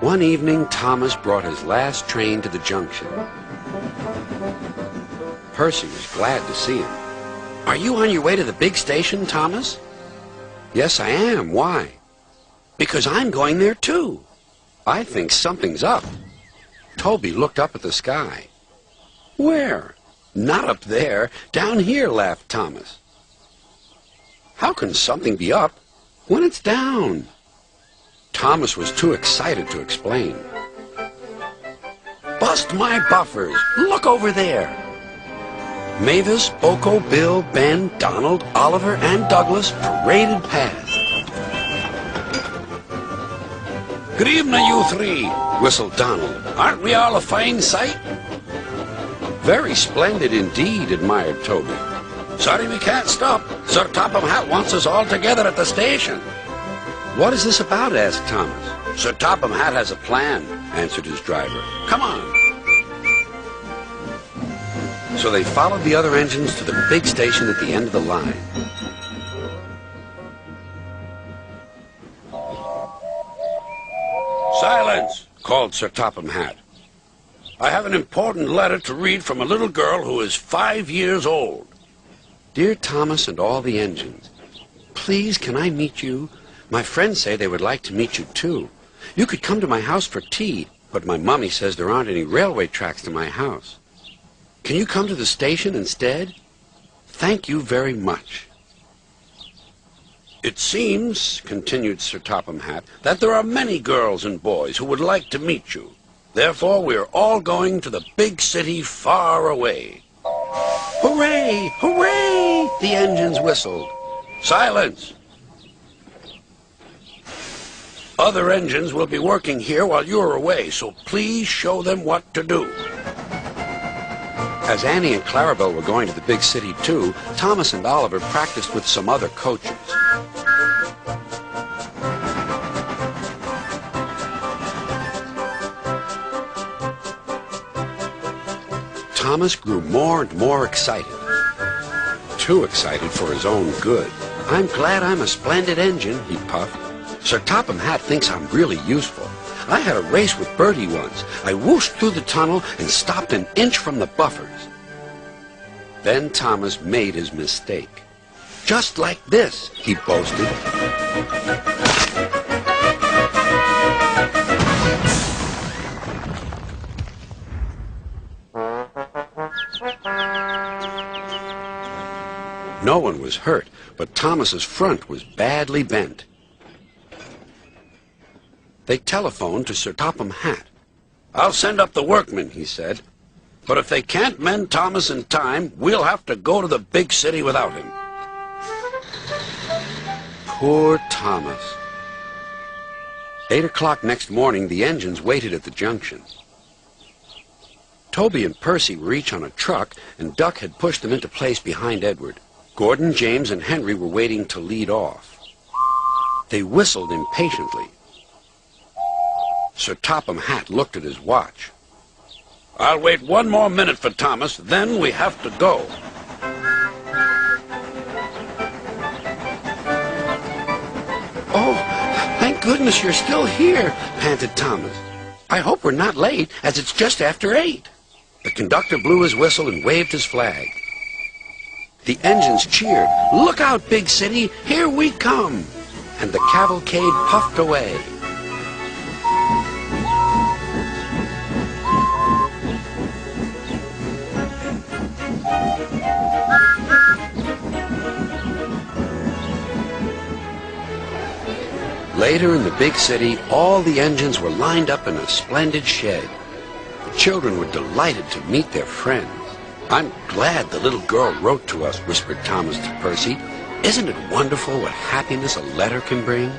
One evening, Thomas brought his last train to the junction. Percy was glad to see him. "Are you on your way to the big station, Thomas?" "Yes, I am. Why?" "Because I'm going there, too. I think something's up." Toby looked up at the sky. "Where?" "Not up there. Down here," laughed Thomas. "How can something be up when it's down?" Thomas was too excited to explain. "Bust my buffers! Look over there!" Mavis, Boko, Bill, Ben, Donald, Oliver, and Douglas paraded past. "Good evening, you three," whistled Donald. "Aren't we all a fine sight?" "Very splendid indeed," admired Toby. "Sorry we can't stop. Sir Topham Hatt wants us all together at the station." "What is this about?" asked Thomas. "Sir Topham Hatt has a plan," answered his driver. "Come on." So they followed the other engines to the big station at the end of the line. "Silence!" called Sir Topham Hatt. "I have an important letter to read from a little girl who is 5 years old." "Dear Thomas and all the engines, please can I meet you? My friends say they would like to meet you too. You could come to my house for tea, but my mummy says there aren't any railway tracks to my house. Can you come to the station instead? Thank you very much." "It seems," continued Sir Topham Hatt, "that there are many girls and boys who would like to meet you. Therefore, we are all going to the big city far away." "Hooray! Hooray!" the engines whistled. "Silence! Other engines will be working here while you're away, so please show them what to do." As Annie and Clarabelle were going to the big city too, Thomas and Oliver practiced with some other coaches. Thomas grew more and more excited. Too excited for his own good. "I'm glad I'm a splendid engine," he puffed. "Sir Topham Hatt thinks I'm really useful. I had a race with Bertie once. I whooshed through the tunnel and stopped an inch from the buffers." Then Thomas made his mistake. "Just like this," he boasted. No one was hurt, but Thomas's front was badly bent. They telephoned to Sir Topham Hatt. "I'll send up the workmen," he said. "But if they can't mend Thomas in time, we'll have to go to the big city without him." Poor Thomas. 8 o'clock next morning, the engines waited at the junction. Toby and Percy were each on a truck, and Duck had pushed them into place behind Edward. Gordon, James, and Henry were waiting to lead off. They whistled impatiently. Sir Topham Hatt looked at his watch. "I'll wait 1 more minute for Thomas, then we have to go." "Oh, thank goodness you're still here," panted Thomas. "I hope we're not late, as it's just after 8. The conductor blew his whistle and waved his flag. The engines cheered. "Look out, big city, here we come!" And the cavalcade puffed away. Later in the big city, all the engines were lined up in a splendid shed. The children were delighted to meet their friends. "I'm glad the little girl wrote to us," whispered Thomas to Percy. "Isn't it wonderful what happiness a letter can bring?"